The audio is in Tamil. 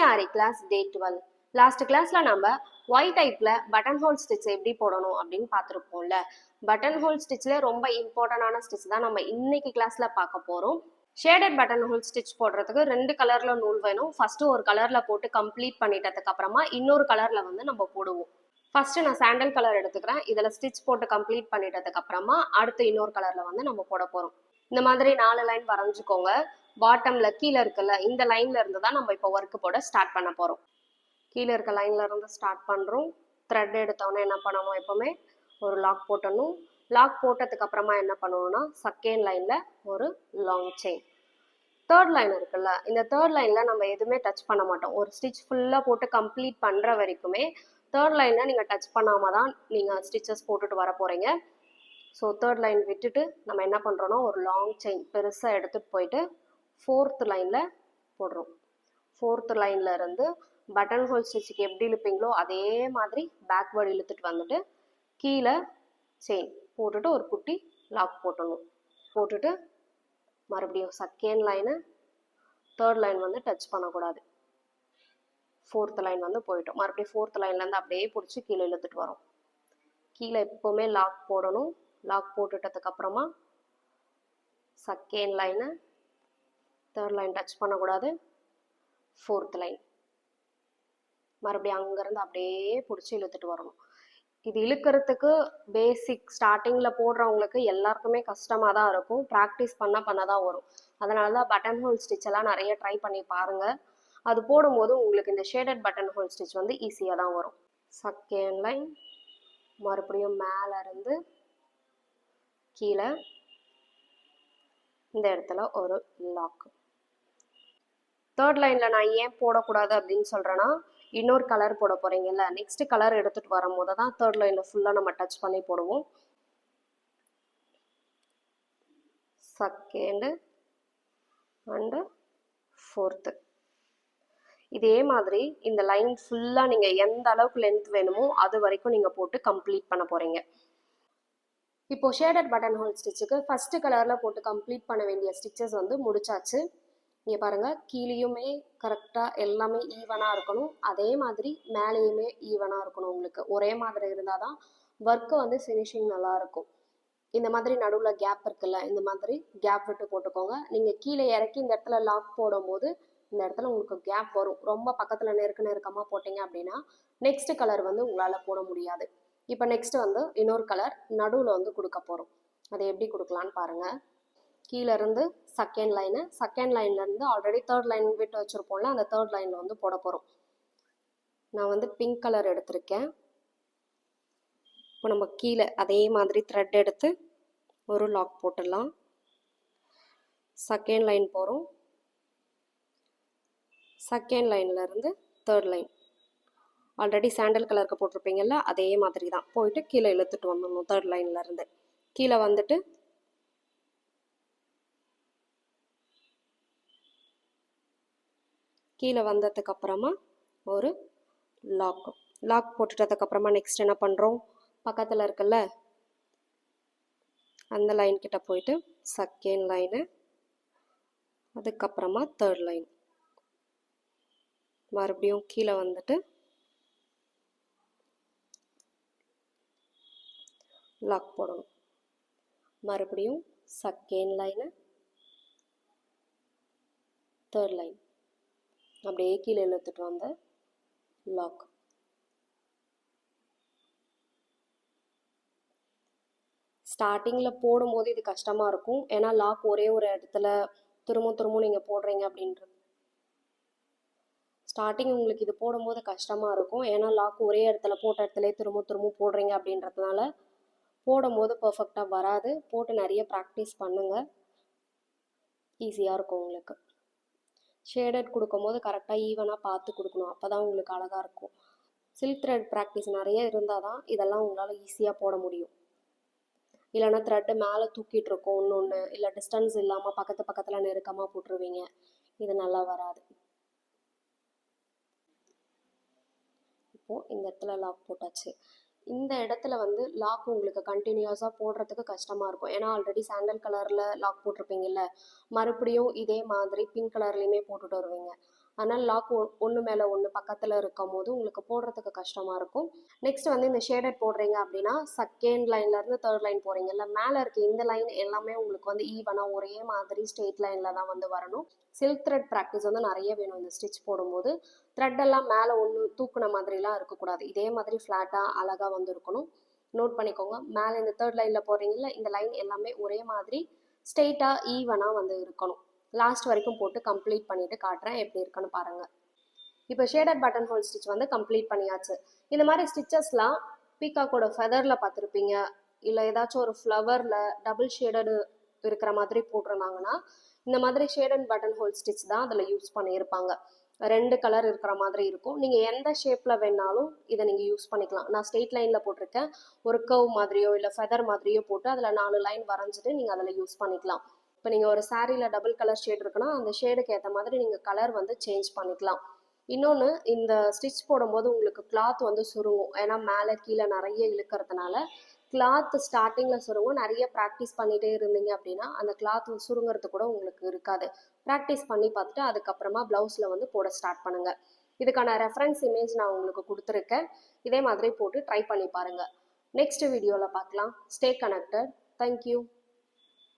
Ari class day 12. லாஸ்ட் கிளாஸ்ல நம்ம ஒய் டைப்ல பட்டன் ஹோல் ஸ்டிச் எப்படி போடணும் அப்படின்னு பார்த்துருப்போம்ல. பட்டன் ஹோல் ஸ்டிச்ல ரொம்ப இம்பார்ட்டன்டான ஸ்டிச் தான் நம்ம இன்னைக்கு கிளாஸ்ல பார்க்க போறோம். ஷேடட் பட்டன் ஹோல் ஸ்டிச் போடுறதுக்கு 2 கலர்ல நூல் வேணும். ஃபர்ஸ்ட் ஒரு கலர்ல போட்டு கம்ப்ளீட் பண்ணிட்டதுக்கு அப்புறமா இன்னொரு கலர்ல வந்து நம்ம போடுவோம். ஃபர்ஸ்ட் நான் சாண்டல் கலர் எடுத்துக்கிறேன். இதுல ஸ்டிச் போட்டு கம்ப்ளீட் பண்ணிட்டதுக்கு அப்புறமா அடுத்து இன்னொரு கலர்ல வந்து நம்ம போட போறோம். இந்த மாதிரி 4 லைன் வரைஞ்சுக்கோங்க. பாட்டம்ல கீழே இருக்குல்ல, இந்த லைன்ல இருந்து தான் நம்ம இப்போ ஒர்க் போட ஸ்டார்ட் பண்ண போறோம். கீழே இருக்க லைன்ல இருந்து ஸ்டார்ட் பண்றோம். த்ரெட் எடுத்தோன்னே என்ன பண்ணணும், எப்பவுமே ஒரு லாக் போட்டணும். லாக் போட்டதுக்கு அப்புறமா என்ன பண்ணணும்னா செகண்ட் லைன்ல ஒரு லாங் செயின். தேர்ட் லைன் இருக்குல்ல, இந்த தேர்ட் லைன்ல நம்ம எதுவுமே டச் பண்ண மாட்டோம். ஒரு ஸ்டிச் ஃபுல்லா போட்டு கம்ப்ளீட் பண்ற வரைக்குமே தேர்ட் லைன்ல நீங்க டச் பண்ணாம தான் நீங்க ஸ்டிச்சஸ் போட்டுட்டு வர போறீங்க. ஸோ தேர்ட் லைன் விட்டுட்டு நம்ம என்ன பண்றோம்னா ஒரு லாங் செயின் பெருசா எடுத்துட்டு போயிட்டு ஃபோர்த் லைன்ல போடுறோம். ஃபோர்த் லைன்ல இருந்து பட்டன் ஹோல் ஸ்டிச்சுக்கு எப்படி இழுப்பீங்களோ அதே மாதிரி பேக்வேர்டு இழுத்துட்டு வந்துட்டு கீழே செயின் போட்டுட்டு ஒரு குட்டி லாக் போட்டணும். போட்டுட்டு மறுபடியும் செகண்ட் லைனு, தேர்ட் லைன் வந்து டச் பண்ணக்கூடாது. ஃபோர்த் லைன் வந்து போயிட்டோம். மறுபடியும் ஃபோர்த் லைன்லேருந்து அப்படியே பிடிச்சி கீழே இழுத்துட்டு வரோம். கீழே எப்போவுமே லாக் போடணும். லாக் போட்டுட்டதுக்கு அப்புறமா second line, third line touch பண்ணக்கூடாது. ஃபோர்த் லைன் மறுபடியும் அங்கேருந்து அப்படியே பிடிச்சி இழுத்துட்டு வரணும். இது இழுக்கிறதுக்கு பேசிக் ஸ்டார்டிங்கில் போடுறவங்களுக்கு எல்லாருக்குமே கஷ்டமாக தான் இருக்கும். ப்ராக்டிஸ் பண்ண தான் வரும். அதனால தான் பட்டன் ஹோல் ஸ்டிச் எல்லாம் நிறைய ட்ரை பண்ணி பாருங்கள். அது போடும்போது உங்களுக்கு இந்த ஷேடட் பட்டன் ஹோல் ஸ்டிச் வந்து ஈஸியாக தான் வரும். செகண்ட் லைன் மறுபடியும் மேலே இருந்து கீழே இந்த இடத்துல ஒரு லாக். தேர்ட் லைனில் நான் ஏன் போடக்கூடாது அப்படின்னு சொல்கிறேன்னா, இன்னொரு கலர் போட போகிறீங்கல்ல, நெக்ஸ்ட் கலர் எடுத்துகிட்டு வரும்போது தான் தேர்ட் லைனில் ஃபுல்லாக நம்ம டச் பண்ணி போடுவோம். Second and fourth. இதே மாதிரி இந்த லைன் ஃபுல்லாக நீங்கள் எந்த அளவுக்கு லென்த் வேணுமோ அது வரைக்கும் நீங்கள் போட்டு கம்ப்ளீட் பண்ண போகிறீங்க. இப்போ ஷேடட் பட்டன் ஹோல் ஸ்டிச்சுக்கு ஃபர்ஸ்ட் கலரில் போட்டு கம்ப்ளீட் பண்ண வேண்டிய ஸ்டிச்சஸ் வந்து முடிச்சாச்சு. இங்கே பாருங்கள், கீழேயுமே கரெக்டாக எல்லாமே ஈவனாக இருக்கணும். அதே மாதிரி மேலேயுமே ஈவனாக இருக்கணும். உங்களுக்கு ஒரே மாதிரி இருந்தால் தான் ஒர்க்கு வந்து ஃபினிஷிங் நல்லாயிருக்கும். இந்த மாதிரி நடுவில் கேப் இருக்குல்ல, இந்த மாதிரி கேப் விட்டு போட்டுக்கோங்க. நீங்கள் கீழே இறக்கி இந்த இடத்துல லாக் போடும்போது இந்த இடத்துல உங்களுக்கு கேப் வரும். ரொம்ப பக்கத்தில் நெருக்கமாக போட்டிங்க அப்படின்னா நெக்ஸ்ட் கலர் வந்து உங்களால் போட முடியாது. இப்போ நெக்ஸ்ட் வந்து இன்னொரு கலர் நடுவில் வந்து கொடுக்க போகிறோம். அதை எப்படி கொடுக்கலான்னு பாருங்கள். கீழே இருந்து செகண்ட் லைனு, செகண்ட் லைன்லேருந்து ஆல்ரெடி தேர்ட் லைன் விட்டு வச்சுருப்போம்ல, அந்த தேர்ட் லைனில் வந்து போட போகிறோம். நான் வந்து பிங்க் கலர் எடுத்திருக்கேன். இப்போ நம்ம கீழே அதே மாதிரி த்ரெட் எடுத்து ஒரு லாக் போட்டுடலாம். செகண்ட் லைன் போகிறோம். செகண்ட் லைன்லேருந்து தேர்ட் லைன் ஆல்ரெடி சாண்டல் கலருக்கு போட்டிருப்பீங்கல்ல, அதே மாதிரி தான் போயிட்டு கீழே இழுத்துட்டு வந்துடணும். தேர்ட் லைன்லேருந்து கீழே வந்துட்டு கீழே வந்ததுக்கு அப்புறமா ஒரு லாக் போட்டுட்டதுக்கு அப்புறமா நெக்ஸ்ட் என்ன பண்ணுறோம், பக்கத்தில் இருக்குல்ல அந்த லைன் கிட்ட போயிட்டு செகண்ட் லைனு, அதுக்கப்புறமா தேர்ட் லைன் மறுபடியும் கீழே வந்துட்டு லாக் போடணும். மறுபடியும் செகண்ட் லைனு, தேர்ட் லைன் அப்படியே கீழே இழுத்துட்டு வந்த லாக். ஸ்டார்டிங்கில் போடும்போது இது கஷ்டமாக இருக்கும். ஏன்னா லாக் ஒரே ஒரு இடத்துல திரும்ப நீங்கள் போடுறீங்க அப்படின்றது. ஸ்டார்டிங் உங்களுக்கு இது போடும்போது கஷ்டமாக இருக்கும். ஏன்னா லாக் ஒரே இடத்துல போட்ட இடத்துல திரும்ப போடுறீங்க அப்படின்றதுனால போடும்போது பர்ஃபெக்டாக வராது. போட்டு நிறைய ப்ராக்டிஸ் பண்ணுங்கள், ஈஸியாக இருக்கும் உங்களுக்கு. ஷேடட் கொடுக்கும்போது கரெக்டாக ஈவனாக பார்த்து கொடுக்கணும், அப்போ தான் உங்களுக்கு அழகாக இருக்கும். சில்க் த்ரெட் ப்ராக்டிஸ் நிறைய இருந்தால் தான் இதெல்லாம் உங்களால் ஈஸியாக போட முடியும். இல்லைன்னா த்ரெட்டு மேலே தூக்கிட்டு இருக்கும் ஒன்று, இல்லை டிஸ்டன்ஸ் இல்லாமல் பக்கத்தில் நெருக்கமாக போட்டுருவீங்க. இது நல்லா வராது. இப்போது இந்த இடத்துல லாக் போட்டாச்சு. இந்த இடத்துல வந்து லாக் உங்களுக்கு கண்டினியூஸாக போடுறதுக்கு கஷ்டமாக இருக்கும். ஏன்னா ஆல்ரெடி சாண்டல் கலரில் லாக் போட்டிருப்பீங்கல்ல, மறுபடியும் இதே மாதிரி பிங்க் கலர்லேயுமே போட்டுட்டு வருவீங்க. அதனால் லாக் ஒன்று மேலே ஒன்று பக்கத்தில் இருக்கும் போது உங்களுக்கு போடுறதுக்கு கஷ்டமாக இருக்கும். நெக்ஸ்ட் வந்து இந்த ஷேடட் போடுறீங்க அப்படின்னா செகண்ட் லைன்லேருந்து தேர்ட் லைன் போகிறீங்கல்ல, மேலே இருக்க இந்த லைன் எல்லாமே உங்களுக்கு வந்து ஈவனாக ஒரே மாதிரி ஸ்ட்ரெயிட் லைனில் தான் வந்து வரணும். சில்க் த்ரெட் ப்ராக்டிஸ் வந்து நிறைய வேணும் இந்த ஸ்டிச் போடும்போது. த்ரெட் எல்லாம் மேலே ஒன்று தூக்குன மாதிரிலாம் இருக்கக்கூடாது, இதே மாதிரி ஃப்ளாட்டாக அழகாக வந்து இருக்கணும். நோட் பண்ணிக்கோங்க. மேலே இந்த தேர்ட் லைனில் போடுறீங்கல்ல, இந்த லைன் எல்லாமே ஒரே மாதிரி ஸ்ட்ரெயிட்டாக ஈவனாக வந்து இருக்கணும். லாஸ்ட் வரைக்கும் போட்டு கம்ப்ளீட் பண்ணிவிட்டு காட்டுறேன் எப்படி இருக்குன்னு பாருங்கள். இப்போ ஷேடட் பட்டன் ஹோல் ஸ்டிச் வந்து கம்ப்ளீட் பண்ணியாச்சு. இந்த மாதிரி ஸ்டிச்சஸ்லாம் பீகாக்கோட ஃபெதரில் பார்த்துருப்பீங்க, இல்லை ஏதாச்சும் ஒரு ஃப்ளவரில் டபுள் ஷேடடு இருக்கிற மாதிரி போட்டிருந்தாங்கன்னா இந்த மாதிரி ஷேடட் பட்டன் ஹோல் ஸ்டிச் தான் அதில் யூஸ் பண்ணியிருப்பாங்க. 2 கலர் இருக்கிற மாதிரி இருக்கும். நீங்கள் எந்த ஷேப்பில் வேணாலும் இதை நீங்கள் யூஸ் பண்ணிக்கலாம். நான் ஸ்ட்ரெயிட் லைனில் போட்டிருக்கேன், ஒரு கர்வ் மாதிரியோ இல்லை ஃபெதர் மாதிரியோ போட்டு அதில் 4 லைன் வரைஞ்சிட்டு நீங்கள் அதில் யூஸ் பண்ணிக்கலாம். இப்போ நீங்கள் ஒரு சாரியில் டபுள் கலர் ஷேட் இருக்குன்னா அந்த ஷேடுக்கு ஏற்ற மாதிரி நீங்கள் கலர் வந்து சேஞ்ச் பண்ணிக்கலாம். இன்னொன்று, இந்த ஸ்டிச் போடும்போது உங்களுக்கு கிளாத் வந்து சுருங்கும், ஏன்னா மேலே கீழே நிறைய இழுக்கிறதுனால கிளாத் ஸ்டார்டிங்கில் சுருங்கும். நிறைய ப்ராக்டிஸ் பண்ணிகிட்டே இருந்தீங்க அப்படின்னா அந்த கிளாத் சுருங்கிறது கூட உங்களுக்கு இருக்காது. ப்ராக்டிஸ் பண்ணி பார்த்துட்டு அதுக்கப்புறமா ப்ளவுஸில் வந்து போட ஸ்டார்ட் பண்ணுங்கள். இதுக்கான ரெஃபரன்ஸ் இமேஜ் நான் உங்களுக்கு கொடுத்துருக்கேன், இதே மாதிரி போட்டு ட்ரை பண்ணி பாருங்கள். நெக்ஸ்ட் வீடியோவில் பார்க்கலாம். Stay connected. தேங்க்யூ.